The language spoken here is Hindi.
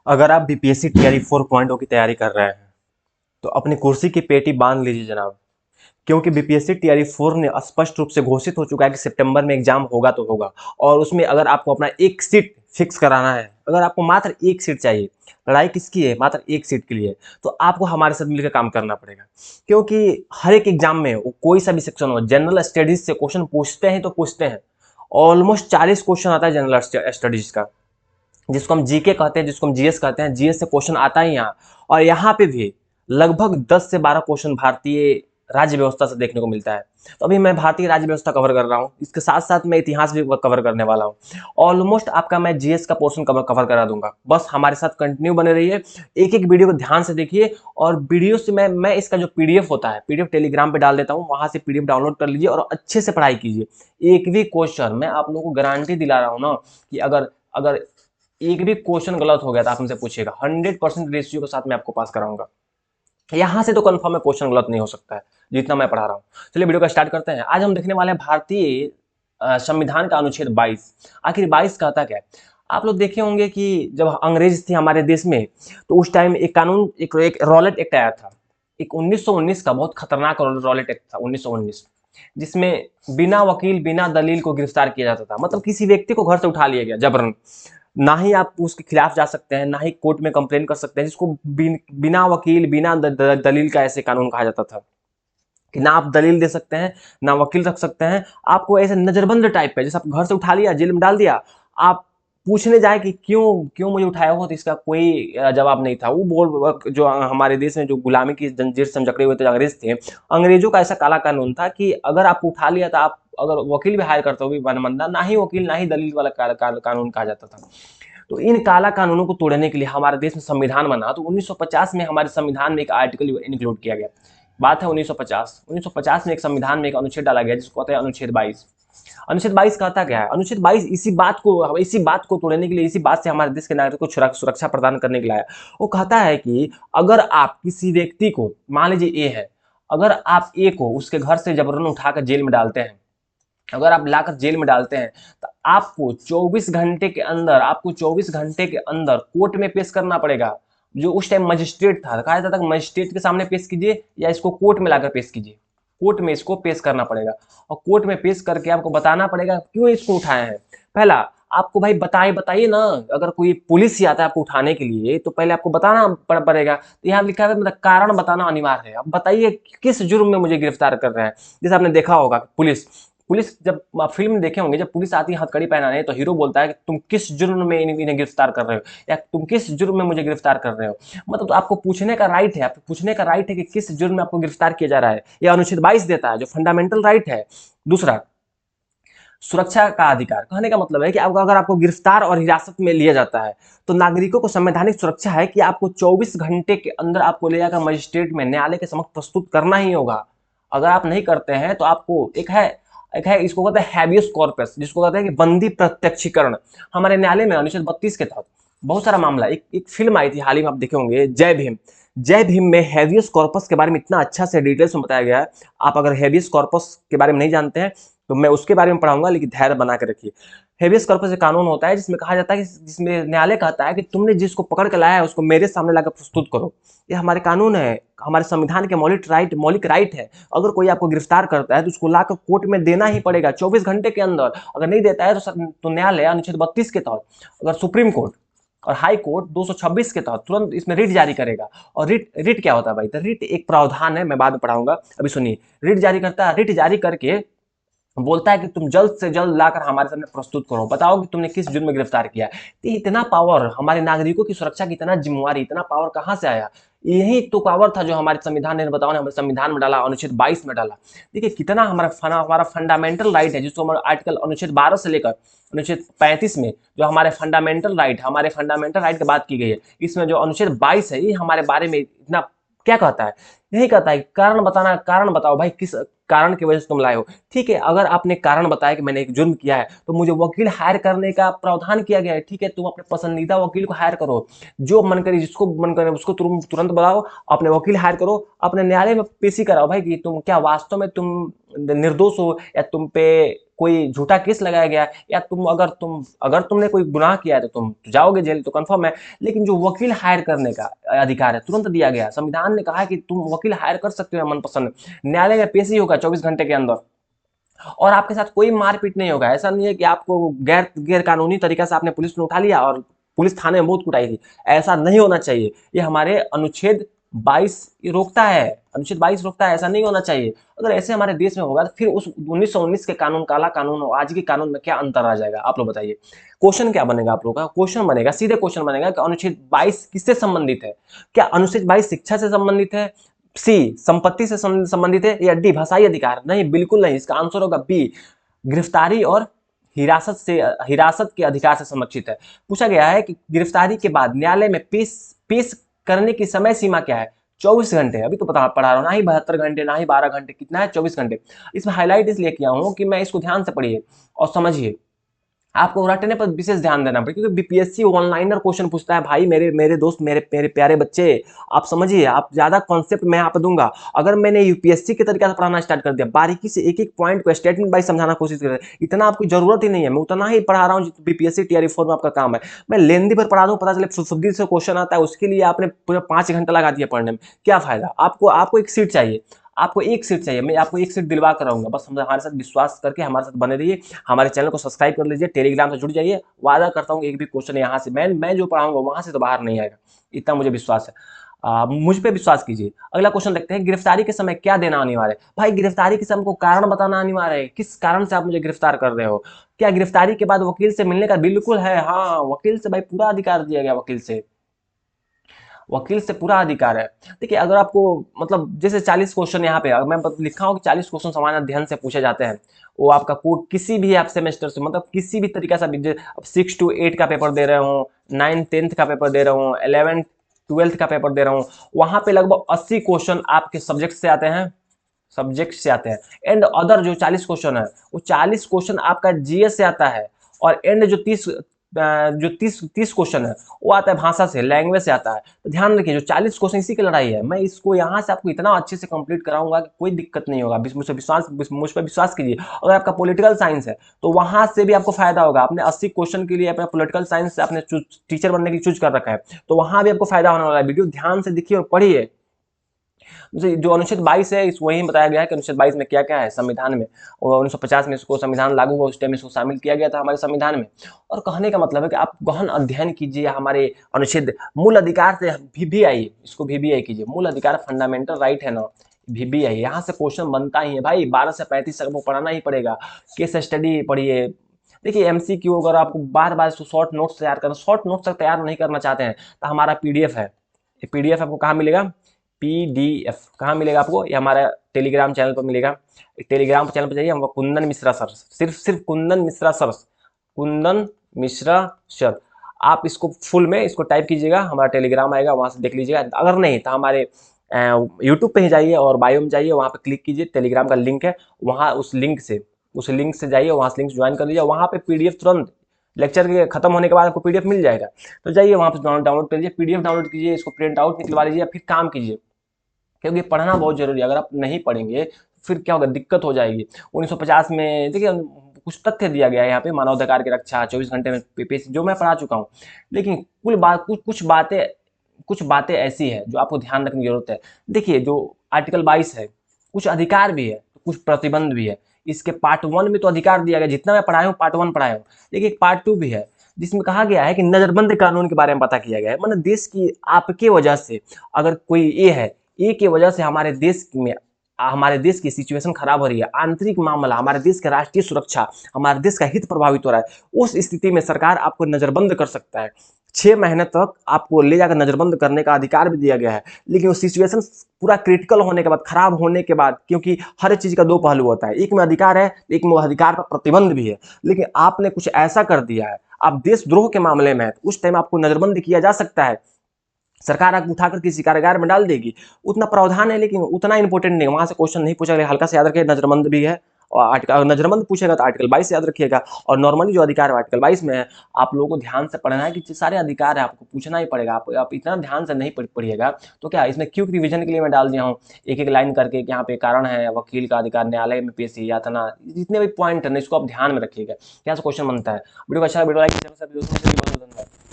अगर आप बीपीएससी टीआरई 4.0 की तैयारी कर रहे हैं तो अपनी कुर्सी की पेटी बांध लीजिए जनाब। क्योंकि बीपीएससी टीआरई 4 ने स्पष्ट रूप से घोषित हो चुका है कि सितंबर में एग्जाम होगा तो होगा। और उसमें अगर आपको अपना एक सीट फिक्स कराना है, अगर आपको मात्र एक सीट चाहिए, लड़ाई किसकी है, मात्र एक सीट के लिए, तो आपको हमारे साथ मिलकर काम करना पड़ेगा। क्योंकि हर एक एग्जाम में वो कोई सा भी सेक्शन हो, जनरल स्टडीज से क्वेश्चन पूछते हैं तो पूछते हैं। ऑलमोस्ट 40 क्वेश्चन आता है जनरल स्टडीज का, जिसको हम जीके कहते हैं, जिसको हम जीएस कहते हैं। जीएस से क्वेश्चन आता है यहाँ। और यहाँ पे भी लगभग 10 से 12 क्वेश्चन भारतीय राज्य व्यवस्था से देखने को मिलता है। तो अभी मैं भारतीय राज्य व्यवस्था कवर कर रहा हूँ, इसके साथ साथ मैं इतिहास भी कवर करने वाला हूँ। ऑलमोस्ट आपका मैं जीएस का पोर्शन कवर करा दूंगा। बस हमारे साथ कंटिन्यू बने रहिए, एक एक वीडियो को ध्यान से देखिए। और वीडियो से मैं इसका जो पीडीएफ होता है, पीडीएफ टेलीग्राम पे डाल देता हूँ, वहां से पीडीएफ डाउनलोड कर लीजिए और अच्छे से पढ़ाई कीजिए। एक भी क्वेश्चन मैं आप लोगों को गारंटी दिला रहा हूँ ना कि अगर अगर एक भी क्वेश्चन गलत हो गया तो आप हमसे पूछिएगा, 100% रेशियो के साथ मैं आपको पास कराऊंगा। यहां से तो कंफर्म है क्वेश्चन गलत नहीं हो सकता है, जितना मैं पढ़ा रहा हूं। चलिए वीडियो का स्टार्ट करते हैं। आज हम देखने वाले हैं भारतीय संविधान का अनुच्छेद 22। आखिर 22 कहता क्या है? आप लोग देखे होंगे कि जब अंग्रेज थे हमारे देश में, तो उस टाइम एक कानून, एक रॉलेट एक्ट आया था। एक 1919 का बहुत खतरनाक रॉलेट एक्ट था, 1919, जिसमें बिना वकील बिना दलील को गिरफ्तार किया जाता था। मतलब किसी व्यक्ति को घर से उठा लिया गया जबरन, ना ही आप उसके खिलाफ जा सकते हैं, ना ही कोर्ट में कंप्लेन कर सकते हैं, जिसको बिना वकील बिना दलील का ऐसे कानून कहा जाता था कि ना आप दलील दे सकते हैं, ना वकील रख सकते हैं। आपको ऐसे नजरबंद टाइप पे, जैसे आप घर से उठा लिया, जेल में डाल दिया, आप पूछने जाए कि क्यों क्यों मुझे उठाया हो, तो इसका कोई जवाब नहीं था। वो बोल जो हमारे देश में जो गुलामी की जंजीर से हम जकड़े हुए थे अंग्रेज थे, अंग्रेजों का ऐसा काला कानून था कि अगर आपको उठा लिया तो आप अगर वकील भी हायर करते हो भी बनमंदा, ना ही वकील ना ही दलील वाला कानून कहा जाता था। तो इन काला कानूनों को तोड़ने के लिए हमारे देश में संविधान बना। तो 1950 में हमारे संविधान में एक आर्टिकल इंक्लूड किया गया। बात है 1950 में एक संविधान में एक अनुच्छेद डाला गया जिसको कहते हैं अनुच्छेद 22। अनुच्छेद 22 कहता क्या है? अनुच्छेद 22 इसी बात को तोड़ने के लिए, इसी बात से हमारे देश के नागरिकों को सुरक्षा प्रदान करने के लिए आया। वो कहता है कि अगर आप किसी व्यक्ति को, मान लीजिए ए है, अगर आप ए को उसके घर से जबरन उठाकर जेल में डालते हैं, अगर आप लाकर जेल में डालते हैं, तो आपको 24 घंटे के अंदर कोर्ट में पेश करना पड़ेगा। जो उस टाइम मजिस्ट्रेट था, कहा जाता था मजिस्ट्रेट के सामने पेश कीजिए या इसको कोर्ट में लाकर पेश कीजिए। कोर्ट में इसको पेश करना पड़ेगा और कोर्ट में पेश करके आपको बताना पड़ेगा क्यों इसको उठाए हैं। पहला, आपको भाई बताइए ना। अगर कोई पुलिस ही आता है आपको उठाने के लिए तो पहले आपको बताना पड़ेगा। तो यहाँ लिखा है मतलब कारण बताना अनिवार्य है। अब बताइए किस जुर्म में मुझे गिरफ्तार कर रहे हैं। जैसे आपने देखा होगा पुलिस पुलिस जब आप फिल्म देखे होंगे, जब पुलिस आती है हथकड़ी पहनाने, तो हीरो बोलता है कि तुम किस जुर्म में इन्हें गिरफ्तार कर रहे हो, या तुम किस जुर्म में मुझे गिरफ्तार कर रहे हो। मतलब तो आपको पूछने का राइट है, आपको पूछने का राइट है कि किस जुर्म में आपको गिरफ्तार किया जा रहा है। यह अनुच्छेद 22 देता है, जो फंडामेंटल राइट है। दूसरा, सुरक्षा का अधिकार। कहने का मतलब है कि अगर आपको गिरफ्तार और हिरासत में लिया जाता है तो नागरिकों को संवैधानिक सुरक्षा है कि आपको 24 घंटे के अंदर आपको ले जाकर मजिस्ट्रेट में, न्यायालय के समक्ष प्रस्तुत करना ही होगा। अगर आप नहीं करते हैं तो आपको एक है इसको कहते हैं हैबियस कॉर्पस, जिसको कहते हैं कि बंदी प्रत्यक्षीकरण। हमारे न्यायालय में अनुच्छेद 32 के तहत बहुत सारा मामला, एक फिल्म आई थी हाल ही में, आप देखे होंगे, जय भीम। जय भीम में हैबियस कॉर्पस के बारे में इतना अच्छा से डिटेल्स में बताया गया है। आप अगर हैबियस कॉर्पस के बारे में नहीं जानते हैं तो मैं उसके बारे में पढ़ाऊंगा, लेकिन धैर्य बना के रखिए। हेबियस कॉर्पस एक कानून होता है जिसमें कहा जाता है कि जिसमें न्यायालय कहता है कि तुमने जिसको पकड़ के लाया है उसको मेरे सामने लाकर प्रस्तुत करो। ये हमारे कानून है, हमारे संविधान के मौलिक राइट है। अगर कोई आपको गिरफ्तार करता है तो उसको लाकर कोर्ट में देना ही पड़ेगा 24 घंटे के अंदर। अगर नहीं देता है तो न्यायालय अनुच्छेद 32 के तहत, अगर सुप्रीम कोर्ट और हाई कोर्ट 226 के तहत तुरंत इसमें रिट जारी करेगा। और रिट क्या होता है भाई? तो रिट एक प्रावधान है, मैं बाद में पढ़ाऊंगा, अभी सुनिए। रिट जारी करता है, रिट जारी करके बोलता है कि तुम जल्द से जल्द लाकर हमारे सामने प्रस्तुत करो, बताओ कि तुमने किस जुर्म में गिरफ्तार किया है। तो इतना पावर, हमारे नागरिकों की सुरक्षा की इतना जिम्मेवारी, इतना पावर कहां से आया? यही तो पावर था जो हमारे संविधान निर्माताओं ने हमारे संविधान में डाला, अनुच्छेद 22 में डाला। देखिए कितना हमारा फंडामेंटल राइट है, जिसको हमारा आर्टिकल अनुच्छेद 12 से लेकर अनुच्छेद 35 में जो हमारे फंडामेंटल राइट की बात की गई है, इसमें जो अनुच्छेद 22 है, ये हमारे बारे में इतना क्या कहता है? यही कहता है कारण बताना। कारण बताओ भाई, किस कारण की वजह से तुम लाए हो। ठीक है, अगर आपने कारण बताया कि मैंने एक जुर्म किया है तो मुझे वकील हायर करने का प्रावधान किया गया है। ठीक है, तुम अपने पसंदीदा वकील को हायर करो, जो मन करे जिसको मन करे उसको तुरंत बुलाओ, अपने वकील हायर करो, अपने न्यायालय में पेशी कराओ भाई कि तुम क्या वास्तव में तुम निर्दोष हो या तुम पे कोई झूठा केस लगाया गया या अगर तुमने कोई गुनाह किया है तो तुम जाओगे जेल, तो कंफर्म है। लेकिन जो वकील हायर करने का अधिकार है तुरंत दिया गया। संविधान ने कहा है कि तुम वकील हायर कर सकते हो मनपसंद, न्यायालय में पेशी होगा 24 घंटे के अंदर, और आपके साथ कोई मारपीट नहीं होगा। ऐसा नहीं है कि आपको गैर कानूनी तरीके से आपने पुलिस ने उठा लिया और पुलिस थाने में बहुत कुटाई थी। ऐसा नहीं होना चाहिए। ये हमारे अनुच्छेद 22 रोकता है, अनुच्छेद 22 रोकता है, ऐसा नहीं होना चाहिए। अगर ऐसे हमारे देश में होगा तो फिर उस 1919 के कानून, काला कानून और आज के कानून में क्या अंतर आ जाएगा, आप लोग बताइए। क्वेश्चन क्या बनेगा आप लोग का? क्वेश्चन बनेगा, सीधे क्वेश्चन बनेगा कि अनुच्छेद 22 किससे संबंधित है? क्या अनुच्छेद 22 शिक्षा से संबंधित है, सी संपत्ति से संबंधित है, या डी भाषाई अधिकार? नहीं, बिल्कुल नहीं। इसका आंसर होगा बी, गिरफ्तारी और हिरासत के अधिकार से संरक्षित है। पूछा गया है कि गिरफ्तारी के बाद न्यायालय में पेश करने की समय सीमा क्या है? 24 घंटे। अभी तो पढ़ा रहा हूं, ना ही 72 घंटे ना ही 12 घंटे, कितना है? 24 घंटे। इसमें हाईलाइट इसलिए किया हूं कि मैं इसको ध्यान से पढ़िए और समझिए। आपको रटने पर विशेष ध्यान देना पड़ेगा क्योंकि बीपीएससी ऑनलाइनर क्वेश्चन पूछता है भाई। मेरे दोस्त, मेरे प्यारे बच्चे, आप समझिए। आप ज्यादा कॉन्सेप्ट मैं यहाँ पे दूंगा। अगर मैंने यूपीएससी के तरीके से पढ़ाना स्टार्ट कर दिया, बारीकी से एक एक पॉइंट को स्टेटमेंट वाइज समझाना कोशिश कर, इतना आपकी जरूरत ही नहीं है। मैं उतना ही पढ़ा रहा हूँ बीपीएससी टीआरई 4 में आपका काम है। मैं लेंदी पर पढ़ा दूँ, पता चले फुद्दी से क्वेश्चन आता है, उसके लिए आपने पूरा 5 घंटा लगा दिया पढ़ने में, क्या फायदा? आपको एक सीट चाहिए, आपको एक सीट चाहिए। मैं आपको एक सीट दिलवा कर रहूंगा। बस हमारे साथ विश्वास करके हमारे साथ बने रहिए। हमारे चैनल को सब्सक्राइब कर लीजिए, टेलीग्राम से जुड़ जाइए। वादा करता हूँ एक भी क्वेश्चन यहाँ से मैं जो पढ़ाऊंगा वहां से तो बाहर नहीं आएगा, इतना मुझे विश्वास है। मुझ पे विश्वास कीजिए। अगला क्वेश्चन देखते हैं, गिरफ्तारी के समय क्या देना अनिवार्य है? भाई गिरफ्तारी के समय हमको कारण बताना अनिवार्य है। किस कारण से आप मुझे गिरफ्तार कर रहे हो? क्या गिरफ्तारी के बाद वकील से मिलने का? बिल्कुल है, हाँ, वकील से भाई पूरा अधिकार दिया गया। वकील से पूरा अधिकार है। देखिए, अगर आपको मतलब जैसे 40 क्वेश्चन यहाँ पे मैं लिखा हूँ कि 40 क्वेश्चन सामान्य अध्ययन से पूछे जाते हैं। वो आपका किसी भी आप सेमेस्टर से, मतलब किसी भी तरीका से, अब 6 to 8 का पेपर दे रहे हूँ, 9th 10th का पेपर दे रहा हूँ, 11th 12th का पेपर दे रहा हूँ, वहां पे लगभग 80 क्वेश्चन आपके सब्जेक्ट से आते हैं, एंड अदर जो 40 क्वेश्चन है वो 40 क्वेश्चन आपका जीएस से आता है। और एंड जो 30 क्वेश्चन है वो आता है भाषा से, लैंग्वेज से आता है। तो ध्यान रखिए, जो 40 क्वेश्चन इसी की लड़ाई है। मैं इसको यहाँ से आपको इतना अच्छे से कंप्लीट कराऊंगा कि कोई दिक्कत नहीं होगा। मुझ पर विश्वास कीजिए। अगर आपका पॉलिटिकल साइंस है तो वहां से भी आपको फायदा होगा। आपने 80 क्वेश्चन के लिए अपना पॉलिटिकल साइंस से आपने टीचर बनने के लिए चूज कर रखा है, तो वहां भी आपको फायदा होने वाला है। वीडियो ध्यान से देखिए और पढ़िए। जो अनुच्छेद 22 है, इस वही बताया गया है कि अनुच्छेद 22 में क्या क्या है संविधान में। और 1950 में इसको संविधान लागू हुआ, उस टाइम इसको शामिल किया गया था हमारे संविधान में। और कहने का मतलब है कि आप गहन अध्ययन कीजिए हमारे अनुच्छेद मूल अधिकार से, VBI, इसको VBI कीजिए। मूल अधिकार फंडामेंटल राइट है ना, VBI। यहाँ से क्वेश्चन बनता ही है भाई, 12 से 35 तक वो पढ़ाना ही पड़ेगा। केस स्टडी पढ़िए। देखिए, MCQ अगर आपको बार बार शॉर्ट नोट्स तैयार करना, शॉर्ट नोट्स तक तैयार नहीं करना चाहते हैं तो हमारा PDF है। PDF आपको कहाँ मिलेगा? PDF कहाँ मिलेगा आपको? ये हमारा टेलीग्राम चैनल पर मिलेगा। टेलीग्राम चैनल पर जाइए, हम कुंदन मिश्रा सर, सिर्फ कुंदन मिश्रा सर, कुंदन मिश्रा सर। आप इसको फुल में इसको टाइप कीजिएगा, हमारा टेलीग्राम आएगा, वहां से देख लीजिएगा। अगर नहीं तो हमारे यूट्यूब पे ही जाइए और बायो में जाइए, वहां पे क्लिक कीजिए, टेलीग्राम का लिंक है वहां, उस लिंक से जाइए, वहां से लिंक ज्वाइन कर लीजिए। वहां पे PDF तुरंत लेक्चर के खत्म होने के बाद आपको PDF मिल जाएगा। तो जाइए वहां पर डाउनलोड कर लीजिए, PDF डाउनलोड कीजिए, इसको प्रिंट आउट निकलवा लीजिए, फिर काम कीजिए। क्योंकि पढ़ना बहुत जरूरी है। अगर आप नहीं पढ़ेंगे फिर क्या होगा, दिक्कत हो जाएगी। 1950 में देखिए कुछ तथ्य दिया गया है यहाँ पे, मानवाधिकार की रक्षा 24 घंटे में पेश, जो मैं पढ़ा चुका हूँ। लेकिन कुछ बातें ऐसी है जो आपको ध्यान रखने की जरूरत है। देखिए, जो आर्टिकल 22 है, कुछ अधिकार भी है, कुछ प्रतिबंध भी है। इसके पार्ट 1 में तो अधिकार दिया गया, जितना मैं पढ़ाया हूँ पार्ट 1 पढ़ाया हूँ, लेकिन एक पार्ट 2 भी है जिसमें कहा गया है कि नजरबंद कानून के बारे में पता किया गया है। मतलब देश की आपके वजह से अगर कोई ए की वजह से हमारे देश की सिचुएशन खराब हो रही है, आंतरिक मामला, हमारे देश की राष्ट्रीय सुरक्षा, हमारे देश का हित प्रभावित हो रहा है, उस स्थिति में सरकार आपको नजरबंद कर सकता है। 6 महीने तक आपको ले जाकर नजरबंद करने का अधिकार भी दिया गया है। लेकिन वो सिचुएशन पूरा क्रिटिकल होने के बाद, खराब होने के बाद, क्योंकि हर चीज का 2 पहलू होता है, एक में अधिकार है, एक में अधिकार पर प्रतिबंध भी है। लेकिन आपने कुछ ऐसा कर दिया है, आप देशद्रोह के मामले में है, उस टाइम आपको नजरबंद किया जा सकता है। सरकार आपको उठाकर किसी कारागार में डाल देगी, उतना प्रावधान है, लेकिन उतना इंपॉर्टेंट नहीं। वहां से क्वेश्चन नहीं पूछा गया, हल्का से याद रखिए, नजरबंद भी है और आर्टिकल नजरबंद पूछेगा तो आर्टिकल 22 याद रखिएगा। और नॉर्मली जो अधिकार है आर्टिकल 22 में है, आप लोगों को ध्यान से पढ़ना है कि सारे अधिकार है, आपको पूछना ही पड़ेगा। आप इतना ध्यान से नहीं पढ़िएगा तो क्या इसमें क्विक रिवीजन के लिए मैं डाल दिया हूँ एक एक लाइन करके कि यहाँ पे कारण है वकील का अधिकार, न्यायालय में पेशी, यातना, जितने भी पॉइंट है ना इसको आप ध्यान में रखिएगा, क्या क्वेश्चन बनता है। वीडियो अच्छा वीडियो लाइक, बहुत बहुत धन्यवाद।